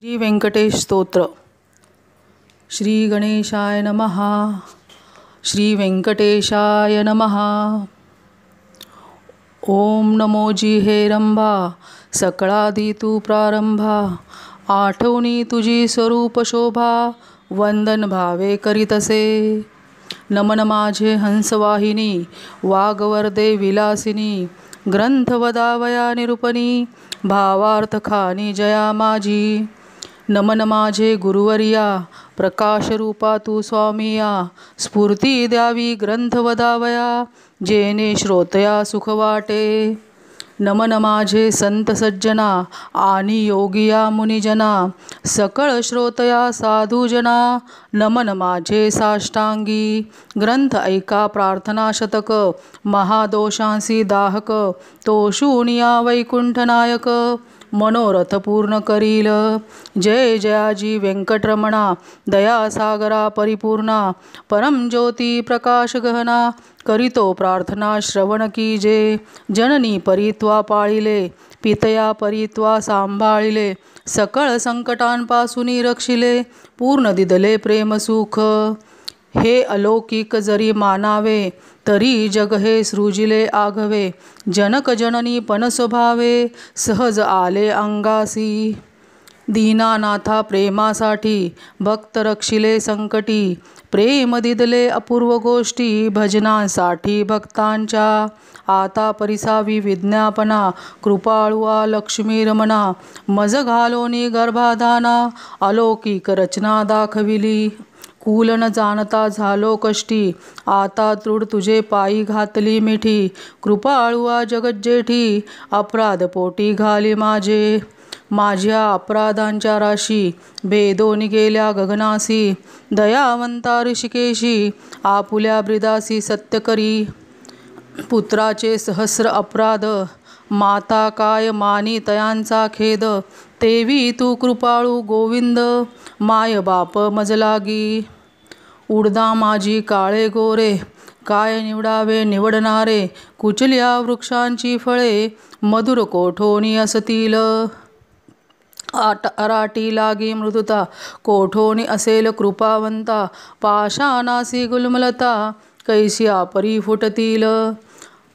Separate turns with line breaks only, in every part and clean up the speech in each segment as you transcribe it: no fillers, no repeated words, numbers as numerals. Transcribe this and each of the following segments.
श्री व्यंकटेश स्तोत्र. श्री गणेशाय नमः. श्री व्यंकटेशाय नमः. ओम नमो जिहेरंभा सकळादी तू प्रारंभा. आठवणी तुझी स्वरूप शोभा वंदन भावे करीतसे. नमन माझे हंसवाहिनी वागवर्दे विलासिनी. ग्रंथ वदावया निरूपणी भावार्थ खानी जया माझी. नमन माझे गुरुवर्या प्रकाशरूपा तू स्वामिया. स्फूर्ती द्यावी ग्रंथ वदावया जेने श्रोतया सुख वाटे. नमन माझे संत सज्जना आणि योगिया मुनिजना. सकळ श्रोतया साधुजना नमन माझे साष्टांगी. ग्रंथ ऐका प्रार्थना शतक महादोषांसी दाहक. तो शून्या वैकुंठनायक मनोरथ पूर्ण करील. जय जयाजी व्यंकटरमणा दयासागरा परिपूर्णा. परमज्योती प्रकाश गहना करीतो प्रार्थना श्रवण कीजे. जननी परित्वा पाळिले पितया परित्वा सांभाळिले. सकळ संकटांपासून रक्षिले पूर्ण दिदले प्रेम सुख. हे अलौकिक जरी मानावे तरी जग हे सृजिले आघवे. जनक जननी पण स्वभावे सहज आले अंगासी. दीनानाथा प्रेमासाठी भक्त रक्षिले संकटी. प्रेम दिदले अपूर्व गोष्टी भजनांसाठी भक्तांच्या. आता परिसावी विज्ञापना कृपाळुआ लक्ष्मी रमणा. मज घालोनी गर्भाधाना अलौकिक रचना दाखविली. कुल न जाणता झालो कष्टी आता तृड तुझे पायी घातली मिठी. कृपाळुआ जगज्जेठी अपराध पोटी घाली माझे. माझ्या अपराधांच्या राशी भेदोनी गेल्या गगनासी. दयावंता ऋषिकेशी आपुल्या ब्रिदासी सत्य करी. पुत्राचे सहस्र अपराध माता काय मानी तयांचा खेद. तेवी तू कृपाळू गोविंद माय बाप मज लागी. उडदा माझी काळे गोरे काय निवडावे निवडणारे. कुचल्या वृक्षांची फळे मधुर कोठोनी असतील. अराटी लागी मृदुता कोठोनी असेल कृपावंता. पाशानासी गुलमलता कैसिया परी फुटतील.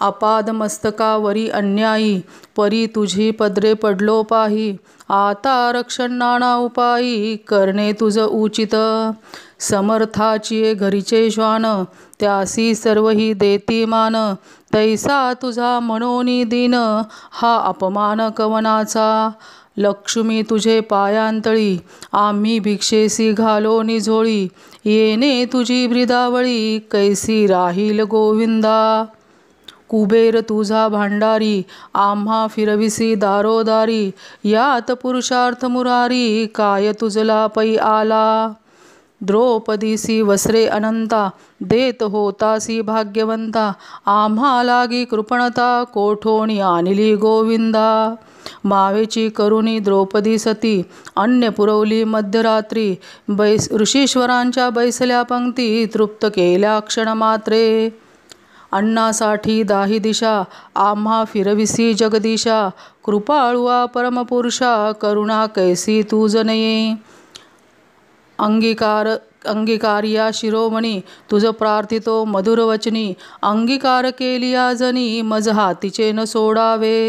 अपाद मस्तकावरी अन्यायी परी तुझी पदरे पडलो पाही. आता रक्षण नाना उपायी करणे तुझ उचित. समर्थाची घरीचे श्वान त्यासी सर्वही देती मान. तैसा तुझा मनोनी दीन हा अपमान कवनाचा. लक्ष्मी तुझे पायांतळी आम्ही भिक्षेसी घालोनी झोळी. येणे तुझी ब्रिदावळी कैसी राहील गोविंदा. कुबेर तुझा भांडारी आम्हा फिरविसी दारोदारी. यात पुरुषार्थ मुरारी काय तुझला पै आला. द्रौपदीसी वस्त्रे अनंता देत होतासी भाग्यवंता. आम्हा लागी कृपणता कोठोणी आणली गोविंदा. मावेची करुणी द्रौपदी सती अन्न पुरवली मध्यरात्री. ऋषीश्वरांच्या बैसल्या पंक्ती तृप्त केल्या क्षणमात्रे. अन्नासाठी दाही दिशा आम्हा फिरविसी जगदीशा. कृपाळुआ परमपुरुषा करुणा कैसी तुझ नये. अंगीकारिया शिरोमणी तुझ प्रार्थितो मधुरवचनी. अंगीकार केलिया जनी मज हातीचे न सोडावे.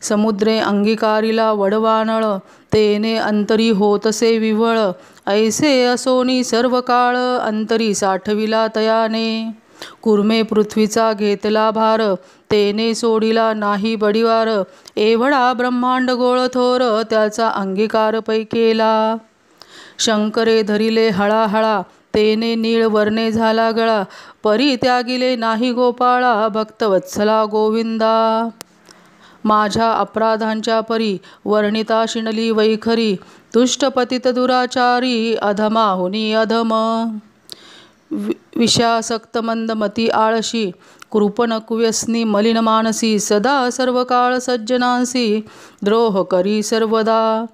समुद्रे अंगीकारिला वडवानळ तेने अंतरी होतसे विव्हळ. ऐसे असोनी सर्व काळ अंतरी साठविला तयाने. कुर्मे पृथ्वीचा घेतला भार तेने सोडिला नाही बडिवार. एवढा ब्रह्मांड गोळ थोर त्याचा अंगीकार पै केला. शंकरे धरिले हळाहळा तेने नीळ वर्णे झाला गळा. परी त्यागिले नाही गोपाळा भक्तवत्सला गोविंदा. माझ्या अपराधांच्या परी वर्णिता शिणली वैखरी. दुष्ट पतित दुराचारी अधमाहुनी अधम. विषासक्त मंदमती आळशी कृपण कुव्यसनी मलिन मानसी. सदा सर्व काळ सज्जनांसी द्रोह करी सर्वदा.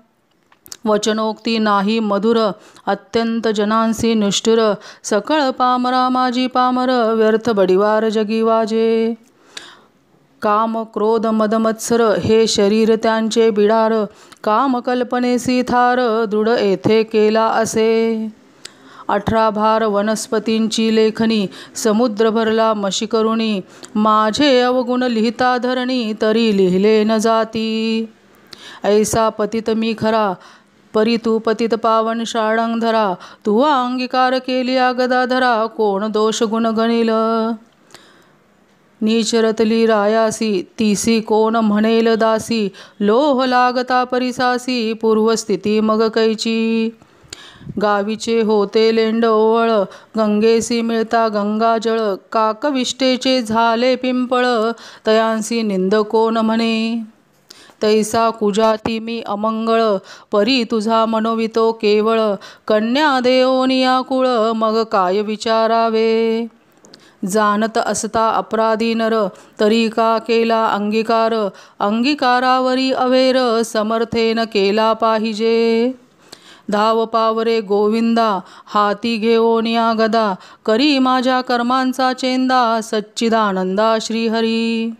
वचनोक्ती नाही मधुर अत्यंत जनांसी निष्ठुर. सकळ पामरा माझी पामर व्यर्थ बडिवार जगी वाजे. काम क्रोध मदमत्सर हे शरीर त्यांचे बिडार, काम कल्पनेसी थार दृढ येथे केला असे. 18 भार वनस्पतींची लेखणी, समुद्र भरला मशी करुणी, माझे अवगुण लिहिता धरणी, तरी लिहिले न जाती. ऐसा पतित मी खरा, परी तू पतित पावन षाडंगधरा, तू अंगीकार केली गदाधरा, कोण दोष गुण गणिल. नीच रतली रायासी, तीसी कोण म्हणेल दासी, लोह लागता परिसासी, पूर्वस्थिती मग कैची. गावीचे होते लेंड ओवळ, गंगेसी मिळता गंगाजळ, काकविष्टेचे झाले पिंपळ, तयांसी निंद कोण म्हणे. तैसा कुजाती मी अमंगळ, परी तुझा मनोवितो केवळ, कन्या देओनिया कुळ, मग काय विचारावे. जाणत असता अपराधी नर, तरी का केला अंगीकार, अंगीकारावरी अवेर, समर्थेन केला पाहिजे. धाव पावरे गोविंदा, हाती घेऊनिया गदा, करी माझ्या कर्मांचा चेंदा, सच्चिदानंदा श्रीहरी.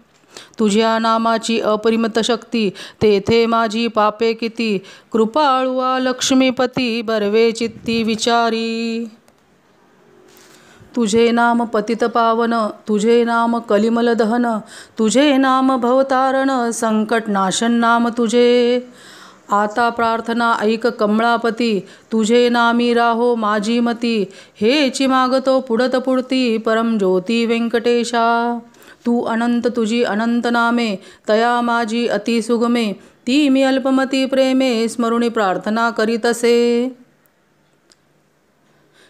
तुझ्या नामाची अपरिमित शक्ती, तेथे माझी पापे किती, कृपाळुआ लक्ष्मीपती, बर्वे चित्ती विचारी. तुझे नाम पतित पावन, तुझे नाम कलिमल दहन, तुझे नाम भवतारण, संकट नाशन नाम तुझे. आता प्रार्थना ऐक कमळापती, तुझे नामी राहो माझी मती, हेची मागतो पुढत पुढती, परमज्योती व्यंकटेशा. तू अनंत तुझी अनंत नामे, तया माझी अति सुगमे, ती मी अल्पमती प्रेमे, स्मरुणी प्रार्थना करीतसे.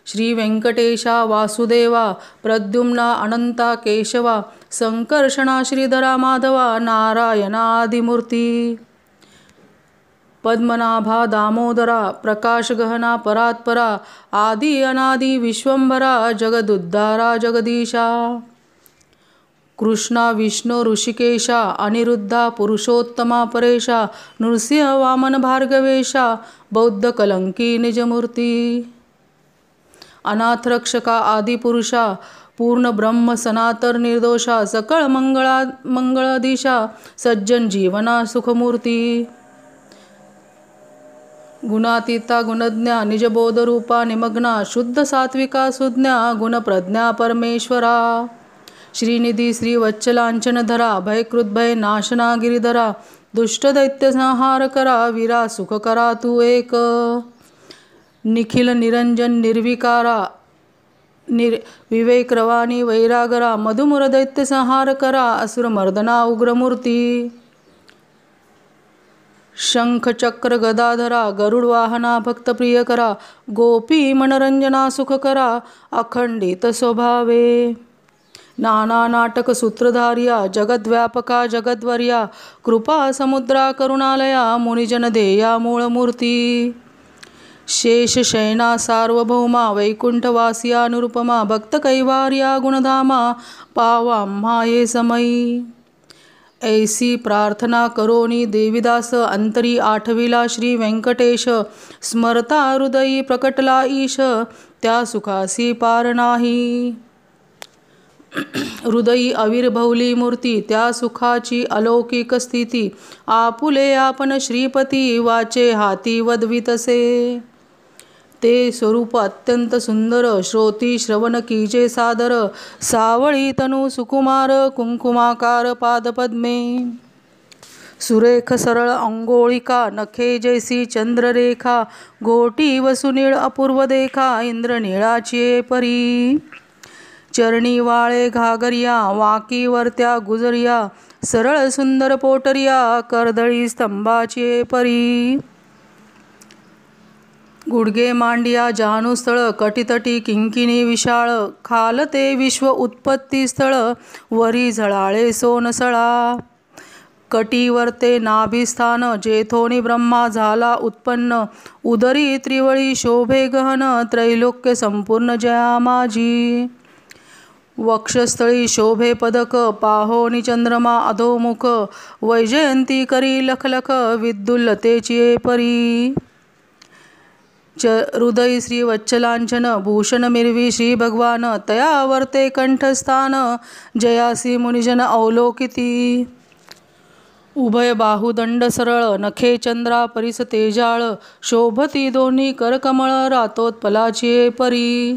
श्री व्यंकटेशा वासुदेवा, प्रद्युम्ना अनंता केशवा, संकर्षणा श्रीधरा माधवा, नारायणा आदिमूर्ती. पद्मनाभा दामोदरा, प्रकाश गहना परात्परा, आदि अनादि विश्वंभरा, जगदुद्धारा जगदीशा. कृष्णा विष्णु ऋषिकेशा, अनिरुद्धा पुरुषोत्तमा परेशा, नृसिंह वामन भार्गवेशा, बौद्ध कलंकी निजमूर्ती. अनाथ रक्षका आदिपुरुषा, पूर्ण ब्रह्म सनातन निर्दोषा, सकळ मंगळाधीशा, सज्जन जीवना सुखमूर्ती. गुणातीता गुणज्ञा, निजबोधरूपा निमग्ना, शुद्ध सात्विका सुज्ञा, गुणप्रज्ञा परमेश्वरा. श्रीनिधी श्रीवत्सलांचनधरा, भयकृद्भय नाशना गिरिधरा, दुष्ट दैत्य संहार करा, वीरा सुख करा तू एक. निखिल निरंजन निर्विकारा, विवेक रवानी वैरागरा, मधुमुर दैत्य संहार करा, असुर मर्दना उग्रमूर्ती. शंख चक्र गदाधरा, गरुड वाहना भक्त प्रिय करा, गोपी मनरंजना सुख करा, अखंडित स्वभावे. नाना नाटक सूत्रधार्या, जगद्व्यापका जगद्वर्या, कृपा समुद्रा करुणालया, मुनिजन देया मूळमूर्ती. शेष शयना सार्वभौमा, वैकुंठवासिया अनुरूपमा, भक्त कैवार्या गुणधामा, पावा माये समयी. ऐसी प्रार्थना करोनी देवीदास, अंतरी आठविला श्री व्यंकटेश, स्मरता हृदयी प्रकटला ईश, त्या सुखासी पार नाही. हृदयी आविर्भवली मूर्ती, त्या सुखाची अलौकिक स्थिती, आपुले आपण श्रीपती, वाचे हाती वदवितसे. ते स्वरूप अत्यंत सुंदर, श्रोती श्रवण कीजे सादर, सावळी तनु सुकुमार, कुंकुमाकार पादपद्मे. सुरेख सरळ अंगोळिका, नखे जैसी चंद्ररेखा, गोटी वसुनीळ अपूर्व देखा, इंद्रनीळाची परी. चरणी वाळे घागरिया, वाकी वरत्या गुजरिया, सरळ सुंदर पोटरिया, कर्दळी स्तंभाची परी. गुडगे मांडिया जानुस्थळ, कटितटी किंकिणी विशाळ, खालते विश्व उत्पत्ती स्थळ, वरी झळाळे सोनसळा. कटीवरते नाभिस्थान, जेथोनी ब्रह्मा झाला उत्पन्न, उदरी त्रिवळी शोभे गहन, त्रैलोक्य संपूर्ण जया माझी. वक्षस्थळी शोभे पदक, पाहोनी चंद्रमा अधोमुख, वैजयंती करी लखलख, विद्युल्लतेची परी. हृदयी श्री वच्छलांचन भूषण मिरवी श्री भगवान तया वर्ते कंठस्थान जयासी मुनिजन अवलोकिती उभय बाहुदंड सरळ नखे चंद्रा परिस तेजाळ शोभती दोन्ही करकमळ रातोत्पलाची परी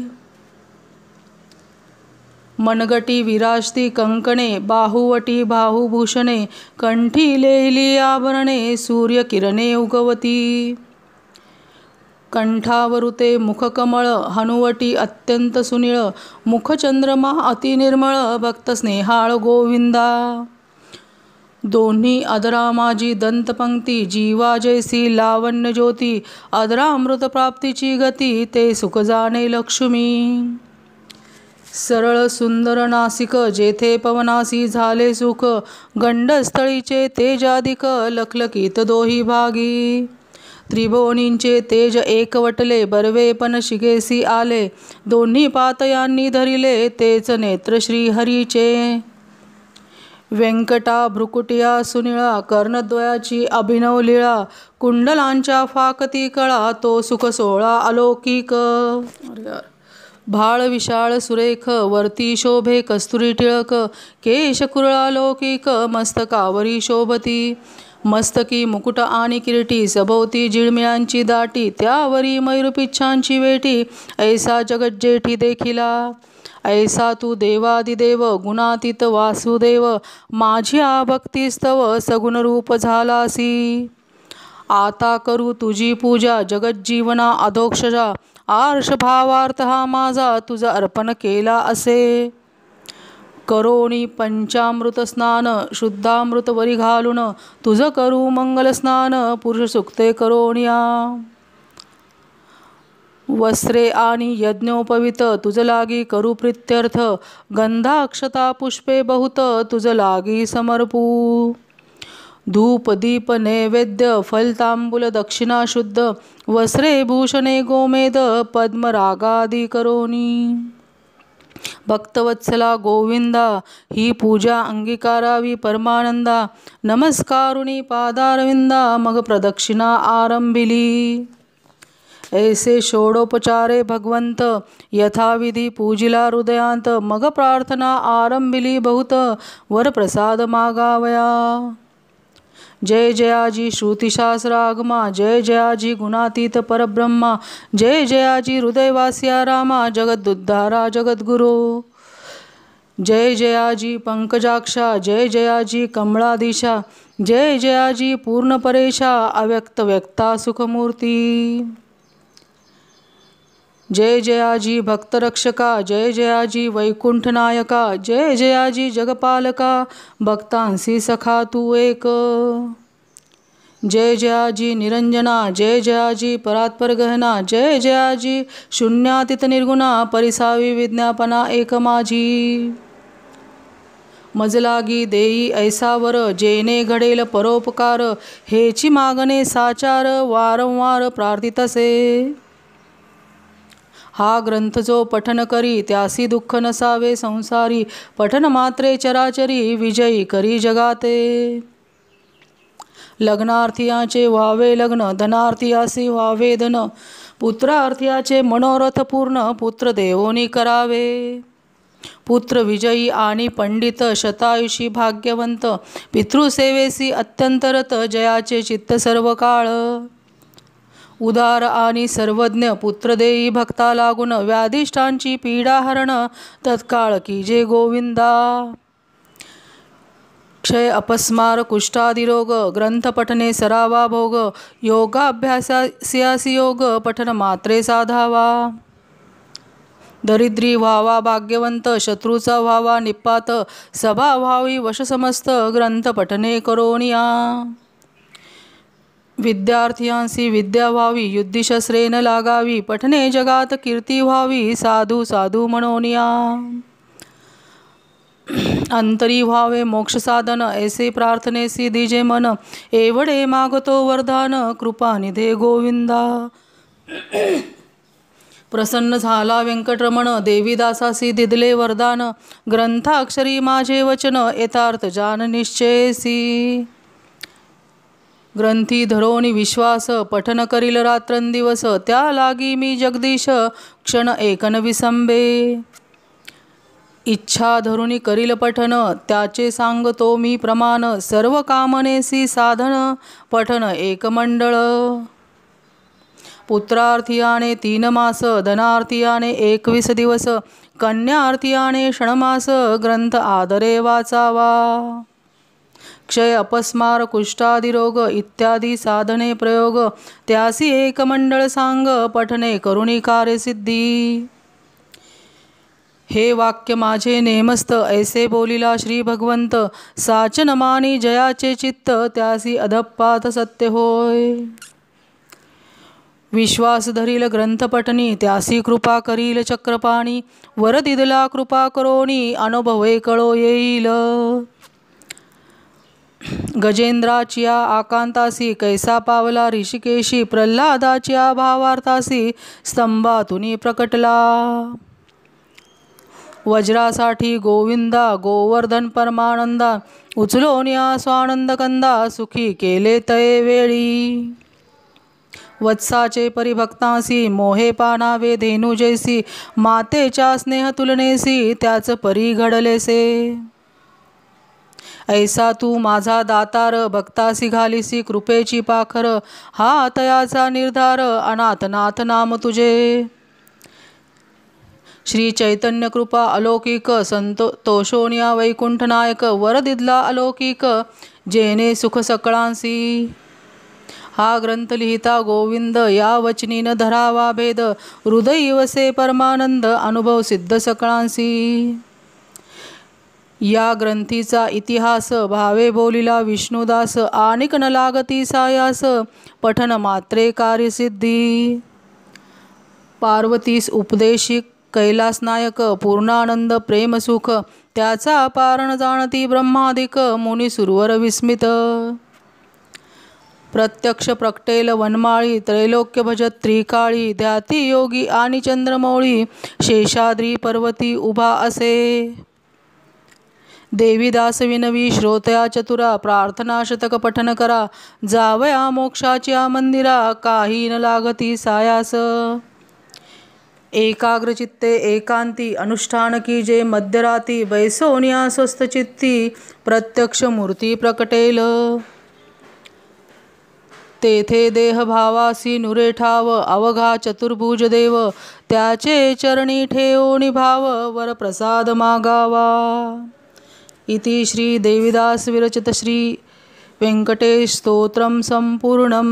मनगटी विराजती कंकणे बाहुवटी बाहुभूषणे कंठी लेहिली आभरणे सूर्यकिरणे उगवती कंठावरुते मुखकमळ हनुवटी अत्यंत सुनीळ मुखचंद्रमा अतिनिर्मळ भक्त स्नेहाळ गोविंदा दोन्ही अधरा माझी दंतपंक्ती जीवा जैसी लावण्य ज्योती अधरामृत प्राप्तीची गती ते सुख जाणे लक्ष्मी सरळ सुंदर नासिक जेथे पवनासी झाले सुख गंडस्थळीचे तेजाधिक लखलकीत दोही भागी त्रिभुवनींचे तेज एकवटले बर्वे पण शिगेसी आले दोन्ही पातयांनी धरिले तेच नेत्र श्रीहरीचे व्यंकटा भ्रुकुटिया सुनिळा कर्णद्वयाची अभिनव लीळा कुंडलांच्या फाकती कळा तो सुख सोहळा अलौकिक भाळ विशाळ सुरेख वरती शोभे कस्तुरी टिळक केश कुरळालौकिक मस्तकावरी शोभती मस्तकी मुकुट आणि किरीटी सभोवती जिळमिळांची दाटी त्यावरी मयूरपिच्छांची वेटी ऐसा जगज्जेठी देखिला ऐसा तू देवादिदेव गुणातीत वासुदेव माझ्या भक्तिस्तव सगुण रूप झालासी आता करू तुझी पूजा जगज्जीवना अधोक्षजा आर्ष भावार्थ हा माझा तुझा अर्पण केला असे करोणी पंचामृत स्नान शुद्धामृत वरी घालून तुझ करू मंगल स्नान पुरुष सुक्ते करोनिया वस्त्रे आणि यज्ञोपवित तुझ लागी करू प्रीत्यर्थ गंधाक्षता पुष्पे बहुत तुझ लागी समर्पू धूप दीप नैवेद्य फलतांबूल दक्षिणा शुद्ध वस्त्रे भूषणे गोमेद पद्मरागादी करोनी भक्तवत्सला गोविंदा ही पूजा अंगीकारावी परमानंदा नमस्कारुणी पादारविंदा मग प्रदक्षिणा आरंभिली ऐसे षोडोपचारे भगवंत यथाविधी पूजिला हृदयांत मग प्रार्थना आरंभिली बहुत वरप्रसाद मागावया जय जयाजी श्रुतिशास्त्रागमा जय जयाजी गुणातीत परब्रह्मा जय जयाजी हृदयवासिया रामा जगदुद्धारा जगद्गुरो जय जयाजी पंकजाक्षा जय जयाजी कमळाधीशा जय जयाजी पूर्णपरेशा अव्यक्त व्यक्ता सुखमूर्ती जय जयाजी भक्तरक्षका जय जयाजी वैकुंठनायका जय जयाजी जगपालका भक्तांसी सखा तू एक जय जयाजी निरंजना जय जयाजी परात्पर गहना जय जयाजी शून्यातीत निर्गुणा परिसावी विज्ञापना एक माझी मजलागी देई ऐसावर जेने घडेल परोपकार हेची मागणे साचार वारंवार प्रार्थितसे हा ग्रंथ जो पठन करी त्यासी दुःख नसावे संसारी पठन मात्रे चराचरी विजयी करी जगाते लग्नार्थीयाचे व्हावे लग्न धनार्थीयासी व्हावे धन पुत्रार्थीयाचे मनोरथ पूर्ण पुत्र देवोनी करावे पुत्र विजयी आणि पंडित शतायुषी भाग्यवंत पितृसेवेसी अत्यंतरत जयाचे चित्त सर्व काळ उदार आणि सर्वज्ञ पुत्र देई भक्ता लागून व्याधिष्ठांची पीडा हरण तत्काळ की जे गोविंदा क्षय अपस्मार कुष्ठादिरोग ग्रंथ पठने सरावा भोग योगाभ्यासासी योग पठन मात्रे साधावा दरिद्री व्हावा भाग्यवंत शत्रूचा व्हावा निपात सभा व्हावी वश समस्त ग्रंथ पठने करोनिया विद्यार्थ्यांसी विद्या व्हावी युद्धिशस्त्रे न लागावी पठने जगात कीर्ती व्हावी साधू साधू म्हणोनिया अंतरी व्हावे मोक्ष साधन ऐसे प्रार्थनेसी दिजे मन एवढे मागतो वरदान कृपा निधे गोविंदा प्रसन्न झाला व्यंकटरमण देवीदासासी दिदले वरदान ग्रंथाक्षरी माझे वचन यथार्थ जान निश्चयसी ग्रंथी धरोनी विश्वास पठन करील रात्रंदिवस त्या लागी मी जगदीश क्षण एकन विसंबे. इच्छा धरुनी करील पठन त्याचे सांगतो मी प्रमाण सर्व कामनेसी साधन पठन एक मंडळ. पुत्रार्थियाने 3 मास धनार्थियाने 21 दिवस कन्यार्थियाने षणमास ग्रंथ आदरे वाचावा. क्षय अपस्मार कुष्ठादी रोग इत्यादी साधने प्रयोग त्यासी एक मंडळ सांग पठने करुणी कार्यसिद्धी. हे वाक्य माझे नेमस्त ऐसे बोलिला श्री भगवंत साचन मानी जयाचे चित्त त्यासी अधपात सत्य होय. विश्वास धरील ग्रंथ पठनी त्यासी कृपा करील चक्रपाणी वर दिदला कृपा करोनी अनुभवे कळो येईल. गजेंद्राचिया आकांतासी कैसा पावला ऋषिकेशी प्रल्हादाचिया भावार्थासी स्तंभातुनी प्रकटला. वज्रासाठी गोविंदा गोवर्धन परमानंदा उचलोनिया स्वानंद कंदा सुखी केले तये वेळी. वत्साचे परिभक्तांसी मोहे पानावे धेनू जैसी मातेच्या स्नेह तुलनेसी त्याच परी घडलेसे. ऐसा तू माझा दातार भक्तासी घालीसी कृपेची पाखर हा तयाचा निर्धार अनाथनाथ नाम तुझे. श्री चैतन्य कृपा अलौकिक संतोषोनिया वैकुंठ नायक वर दिदला अलौकिक जेने सुख सकळांसी. हा ग्रंथ लिहिता गोविंद या वचनी न धरावा भेद हृदयी वसे परमानंद अनुभव सिद्ध सकळांसी. या ग्रंथीचा इतिहास भावे बोलिला विष्णुदास आनिक न लागती सायास पठन मात्रे कार्यसिद्धी. पार्वतीस उपदेशिक कैलास नायक पूर्णानंद प्रेमसुख त्याचा पारण जाणती ब्रह्मादिक मुनी सुरवर विस्मित. प्रत्यक्ष प्रकटेल वनमाळी त्रैलोक्य भजत त्रिकाळी ध्याती योगी आणि चंद्रमौळी शेषाद्री पर्वती उभा असे. देवीदास विनवी श्रोतया चतुरा प्रार्थना शतक पठन करा जावया मोक्षाच्या मंदिरा काही न लागती सायास. एकाग्र चित्ते एकांती अनुष्ठान की जे मध्यराती बैसोनिया स्वस्थ चित्ती प्रत्यक्ष मूर्ती प्रकटेल. तेथे देह भावासी नुरे ठाव अवघा चतुर्भुज देव त्याचे चरणी ठेवोनी भाव वर प्रसाद मागावा. इति श्री देवीदास विरचित श्री व्यंकटेश स्तोत्रम संपूर्णम.